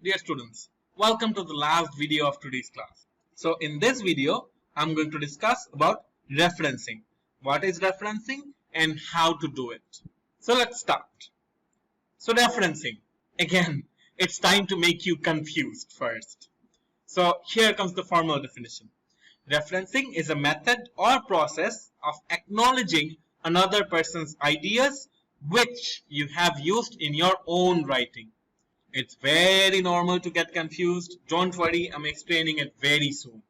Dear students, welcome to the last video of today's class. So in this video, I'm going to discuss about referencing. What is referencing and how to do it. So let's start. So referencing. Again, it's time to make you confused first. So here comes the formal definition. Referencing is a method or process of acknowledging another person's ideas which you have used in your own writing. It's very normal to get confused. Don't worry, I'm explaining it very soon.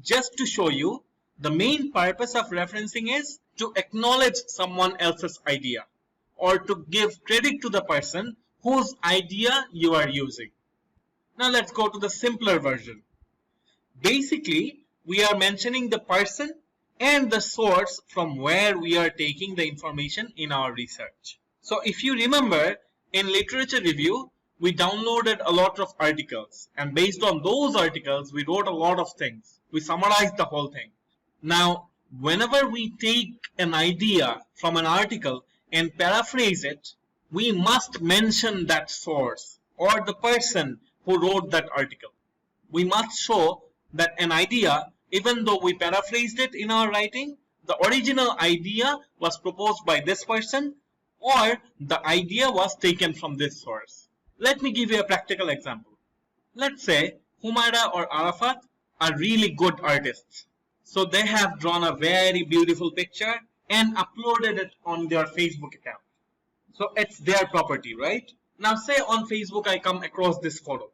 Just to show you, the main purpose of referencing is to acknowledge someone else's idea or to give credit to the person whose idea you are using. Now let's go to the simpler version. Basically, we are mentioning the person and the source from where we are taking the information in our research. So if you remember, in literature review, we downloaded a lot of articles, and based on those articles we wrote a lot of things. We summarized the whole thing. Now whenever we take an idea from an article and paraphrase it, we must mention that source or the person who wrote that article. We must show that an idea, even though we paraphrased it in our writing, the original idea was proposed by this person or the idea was taken from this source. Let me give you a practical example. Let's say Humaira or Arafat are really good artists. So they have drawn a very beautiful picture and uploaded it on their Facebook account. So it's their property, right? Now say on Facebook I come across this photo.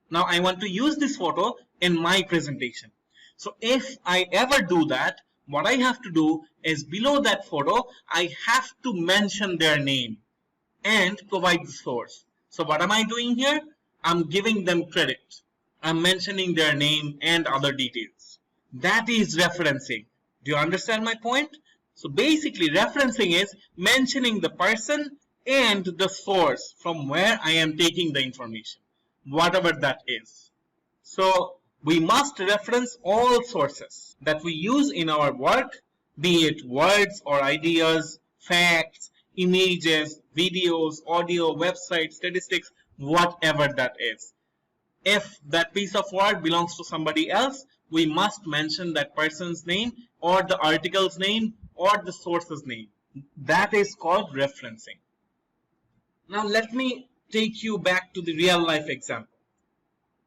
Now I want to use this photo in my presentation. So if I ever do that, what I have to do is below that photo, I have to mention their name and provide the source. So what am I doing here? I'm giving them credit. I'm mentioning their name and other details. That is referencing. Do you understand my point? So basically referencing is mentioning the person and the source from where I am taking the information, whatever that is. So we must reference all sources that we use in our work, be it words or ideas, facts, images, videos, audio, websites, statistics, whatever that is. If that piece of work belongs to somebody else, we must mention that person's name or the article's name or the source's name. That is called referencing. Now let me take you back to the real life example.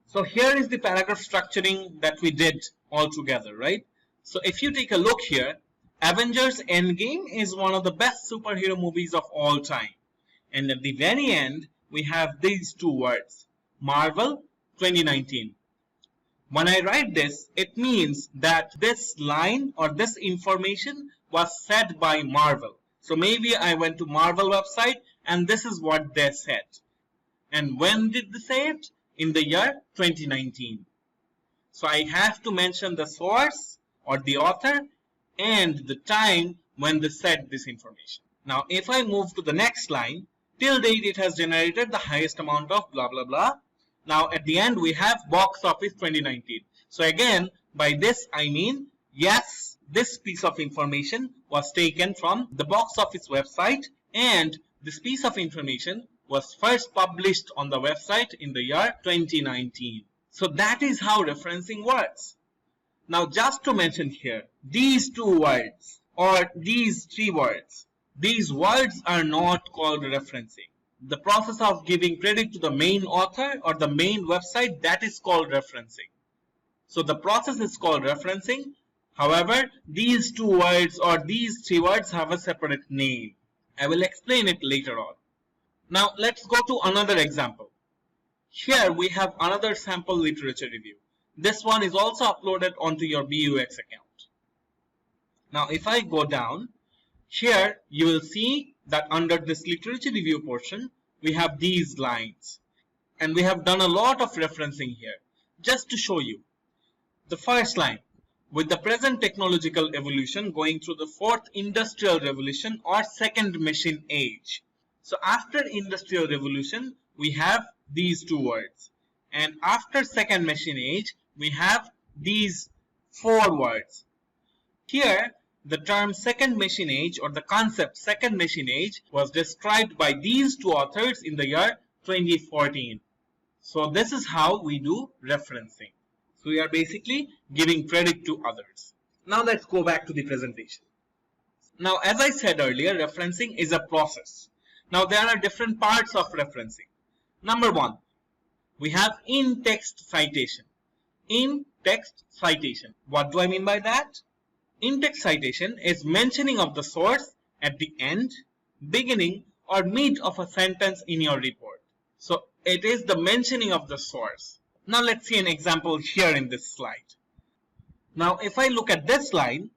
So here is the paragraph structuring that we did all together, right? So if you take a look here, Avengers Endgame is one of the best superhero movies of all time. And at the very end, we have these two words, Marvel 2019. When I write this, it means that this line or this information was said by Marvel. So maybe I went to Marvel website and this is what they said. And when did they say it? In the year 2019. So I have to mention the source or the author and the time when they said this information. Now if I move to the next line, till date it has generated the highest amount of blah blah blah. Now at the end we have box office 2019. So again, by this I mean, yes, this piece of information was taken from the box office website and this piece of information was first published on the website in the year 2019. So that is how referencing works. Now just to mention here, these two words or these three words, these words are not called referencing. The process of giving credit to the main author or the main website, that is called referencing. So the process is called referencing. However, these two words or these three words have a separate name. I will explain it later on. Now let's go to another example. Here we have another sample literature review. This one is also uploaded onto your BUX account. Now if I go down, here you will see that under this literature review portion, we have these lines. And we have done a lot of referencing here. Just to show you. The first line, with the present technological evolution going through the fourth industrial revolution or second machine age. So after industrial revolution, we have these two words. And after second machine age, we have these four words. Here, the term second machine age or the concept second machine age was described by these two authors in the year 2014. So this is how we do referencing. So we are basically giving credit to others. Now let's go back to the presentation. Now, as I said earlier, referencing is a process. Now there are different parts of referencing. Number one, we have in-text citation. In-text citation. What do I mean by that? In-text citation is mentioning of the source at the end, beginning, or mid of a sentence in your report. So it is the mentioning of the source. Now let's see an example here in this slide. Now if I look at this line,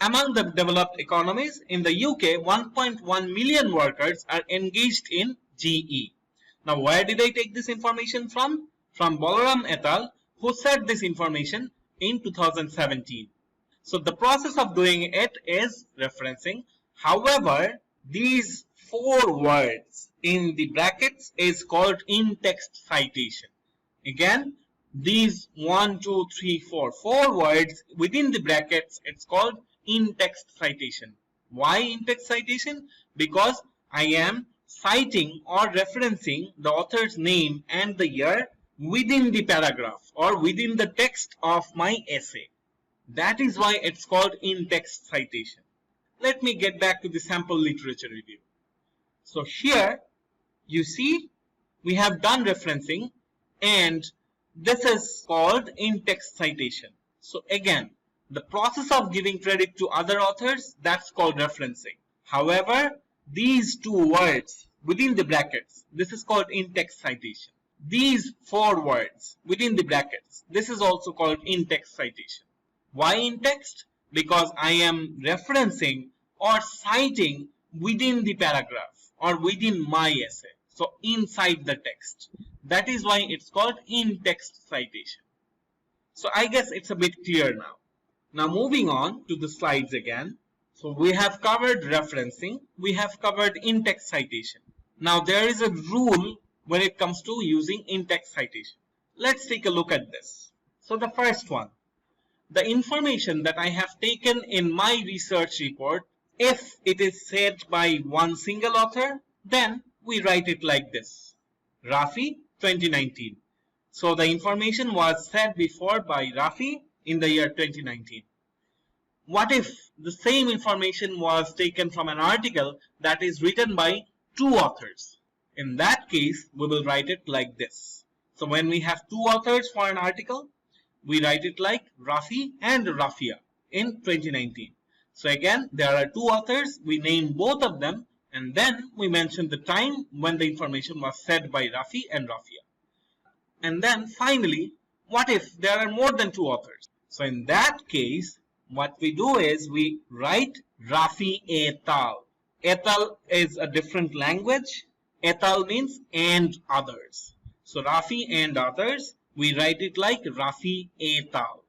among the developed economies in the UK, 1.1 million workers are engaged in GE. Now where did I take this information from? From Balaram et al., who said this information in 2017. So the process of doing it is referencing. However, these 4 words in the brackets is called in-text citation. Again, these 1, 2, 3, 4 words within the brackets, it's called in-text citation. Why in-text citation? Because I am citing or referencing the author's name and the year within the paragraph or within the text of my essay. That is why it's called in-text citation. Let me get back to the sample literature review. So here you see we have done referencing and this is called in-text citation. So again, the process of giving credit to other authors, that's called referencing. However, these 2 words within the brackets, this is called in-text citation. These 4 words within the brackets, this is also called in-text citation. Why in-text? Because I am referencing or citing within the paragraph or within my essay. So inside the text. That is why it's called in-text citation. So I guess it's a bit clear now. Now moving on to the slides again. So we have covered referencing. We have covered in-text citation. Now there is a rule when it comes to using in-text citation. Let's take a look at this. So the first one. The information that I have taken in my research report, if it is said by one single author, then we write it like this. Rafi 2019. So the information was said before by Rafi in the year 2019. What if the same information was taken from an article that is written by 2 authors? In that case, we will write it like this. So when we have 2 authors for an article, we write it like Rafi and Rafia in 2019. So again, there are 2 authors, we name both of them, and then we mention the time when the information was said by Rafi and Rafia. And then finally, what if there are more than 2 authors? So in that case, what we do is we write Rafi et al. Et al is a different language. Et al means and others. So Rafi and others, we write it like Rafi et al.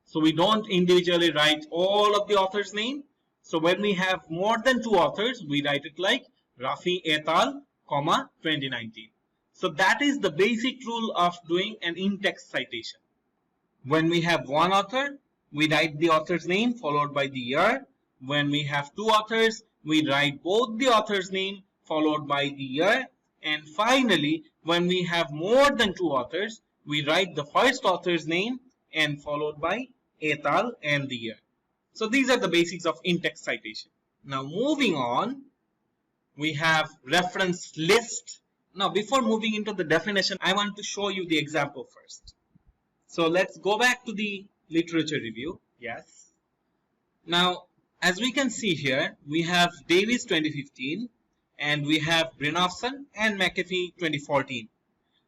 So we don't individually write all of the author's name. So when we have more than 2 authors, we write it like Rafi et al, 2019. So that is the basic rule of doing an in-text citation. When we have 1 author, we write the author's name followed by the year. When we have 2 authors, we write both the author's name followed by the year. And finally, when we have more than 2 authors, we write the first author's name and followed by et al and the year. So these are the basics of in-text citation. Now moving on, we have reference list. Now before moving into the definition, I want to show you the example first. So let's go back to the literature review. Yes. Now as we can see here, we have Davies 2015 and we have Brynjolfsson and McAfee 2014.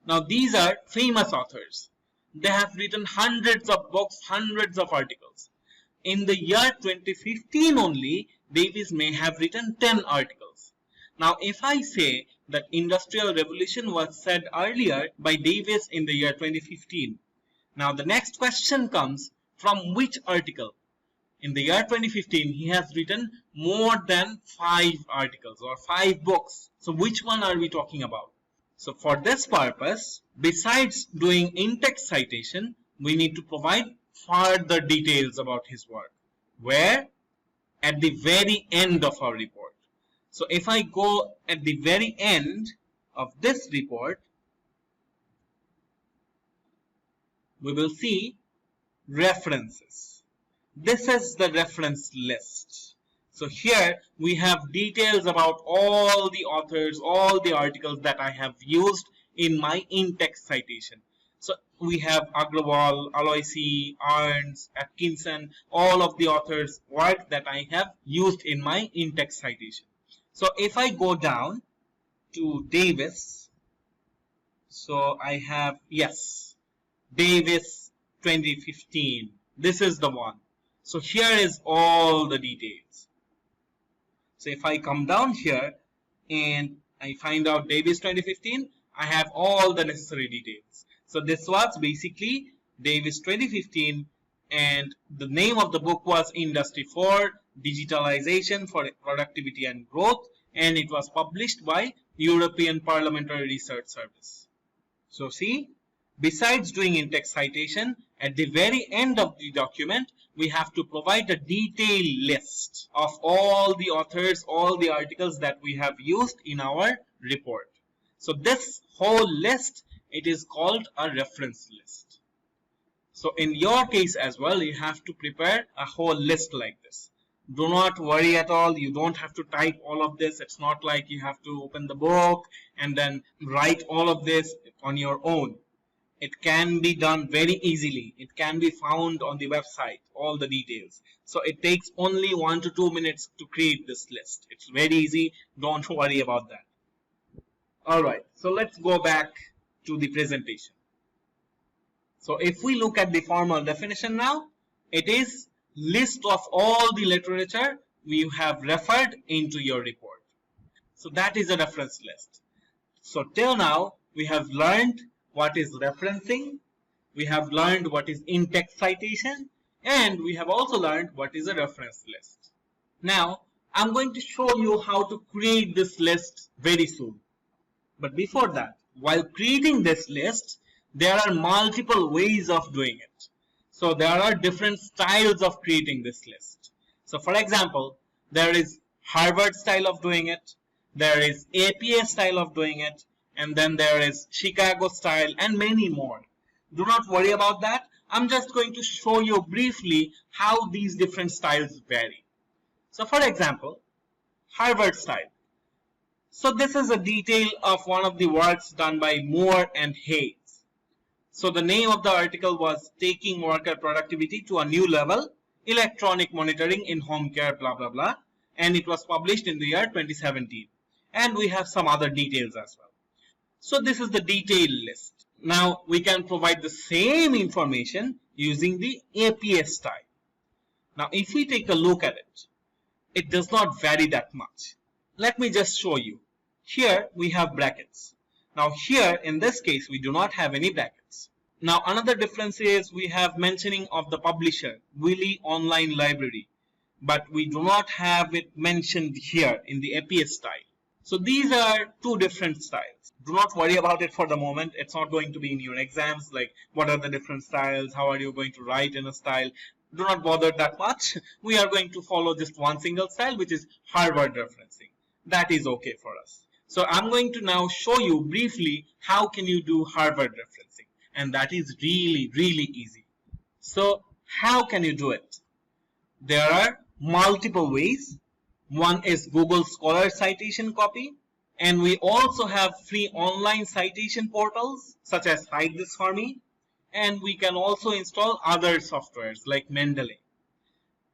Now these are famous authors. They have written hundreds of books, hundreds of articles. In the year 2015 only, Davies may have written 10 articles. Now if I say that Industrial Revolution was said earlier by Davies in the year 2015. Now the next question comes, from which article? In the year 2015, he has written more than 5 articles or 5 books. So which one are we talking about? So for this purpose, besides doing in-text citation, we need to provide further details about his work. Where? At the very end of our report. So if I go at the very end of this report, we will see references. This is the reference list. So here we have details about all the authors, all the articles that I have used in my in-text citation. So we have Agrawal, Aloisi, Arns, Atkinson, all of the authors' work that I have used in my in-text citation. So if I go down to Davis, so I have, yes, Davis 2015. This is the one. So here is all the details. So if I come down here and I find out Davis 2015, I have all the necessary details. So this was basically Davis 2015, and the name of the book was Industry 4, Digitalization for Productivity and Growth, and it was published by European Parliamentary Research Service. So see, besides doing in-text citation, at the very end of the document, we have to provide a detailed list of all the authors, all the articles that we have used in our report. So this whole list, it is called a reference list. So in your case as well, you have to prepare a whole list like this. Do not worry at all. You don't have to type all of this. It's not like you have to open the book and then write all of this on your own. It can be done very easily. It can be found on the website, all the details. So it takes only 1 to 2 minutes to create this list. It's very easy. Don't worry about that. Alright, so let's go back to the presentation. So if we look at the formal definition now, it is list of all the literature you have referred into your report. So that is a reference list. So till now, we have learned what is referencing, we have learned what is in-text citation, and we have also learned what is a reference list. Now, I'm going to show you how to create this list very soon. But before that, while creating this list, there are multiple ways of doing it. So there are different styles of creating this list. So for example, there is Harvard style of doing it, there is APA style of doing it, and then there is Chicago style and many more. Do not worry about that. I'm just going to show you briefly how these different styles vary. So for example, Harvard style. So this is a detail of one of the works done by Moore and Hayes. So the name of the article was Taking Worker Productivity to a New Level, Electronic Monitoring in Home Care, blah, blah, blah. And it was published in the year 2017. And we have some other details as well. So this is the detailed list. Now we can provide the same information using the APA style. Now if we take a look at it, it does not vary that much. Let me just show you. Here we have brackets. Now here in this case we do not have any brackets. Now another difference is we have mentioning of the publisher, Wiley Online Library, but we do not have it mentioned here in the APA style. So these are two different styles. Do not worry about it for the moment. It's not going to be in your exams, like what are the different styles, how are you going to write in a style. Do not bother that much. We are going to follow just one single style, which is Harvard referencing. That is okay for us. So I'm going to now show you briefly how can you do Harvard referencing, and that is really, really easy. So how can you do it? There are multiple ways. One is Google Scholar Citation Copy, and we also have free online citation portals such as Cite This For Me, and we can also install other softwares like Mendeley.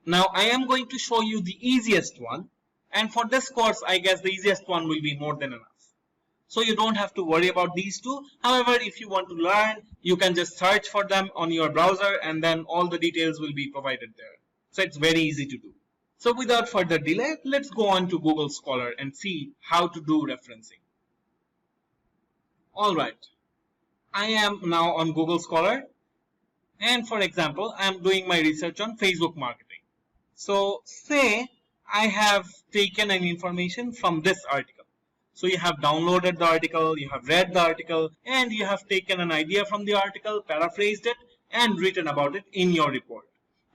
Now I am going to show you the easiest one, and for this course I guess the easiest one will be more than enough. So you don't have to worry about these two. However, if you want to learn, you can just search for them on your browser and then all the details will be provided there. So it's very easy to do. So without further delay, let's go on to Google Scholar and see how to do referencing. Alright, I am now on Google Scholar, and for example, I am doing my research on Facebook marketing. So say I have taken an information from this article. So you have downloaded the article, you have read the article, and you have taken an idea from the article, paraphrased it, and written about it in your report.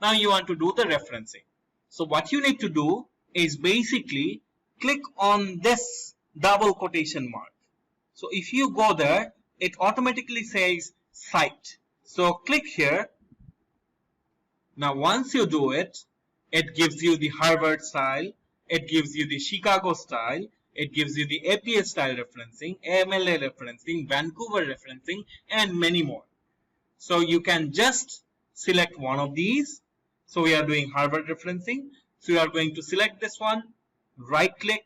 Now you want to do the referencing. So what you need to do is basically click on this double quotation mark. So if you go there, it automatically says cite. So click here. Now once you do it, it gives you the Harvard style, it gives you the Chicago style, it gives you the APA style referencing, AMLA referencing, Vancouver referencing, and many more. So you can just select one of these. So we are doing Harvard referencing. So you are going to select this one, right click,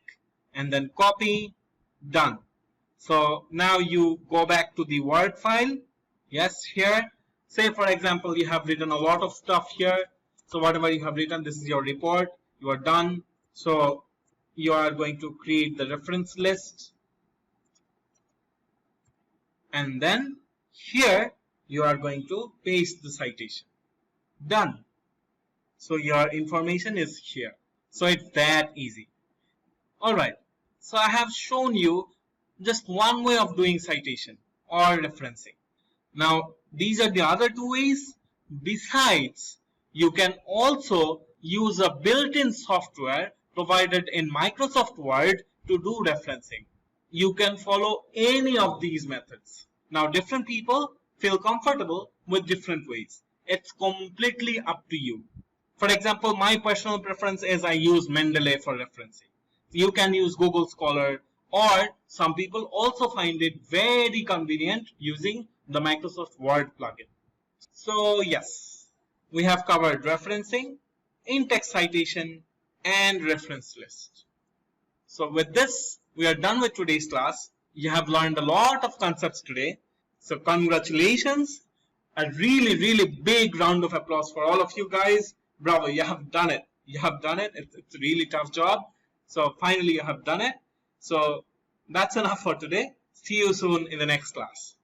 and then copy, done. So now you go back to the Word file. Yes, here. Say for example, you have written a lot of stuff here. So whatever you have written, this is your report. You are done. So you are going to create the reference list. And then here you are going to paste the citation. Done. So your information is here. So it's that easy. Alright. So I have shown you just one way of doing citation or referencing. Now these are the other two ways. Besides, you can also use a built-in software provided in Microsoft Word to do referencing. You can follow any of these methods. Now different people feel comfortable with different ways. It's completely up to you. For example, my personal preference is I use Mendeley for referencing. You can use Google Scholar, or some people also find it very convenient using the Microsoft Word plugin. So yes, we have covered referencing, in-text citation, and reference list. So with this, we are done with today's class. You have learned a lot of concepts today. So congratulations. A really big round of applause for all of you guys. Bravo, you have done it. You have done it. It's a really tough job. So finally you have done it. So that's enough for today. See you soon in the next class.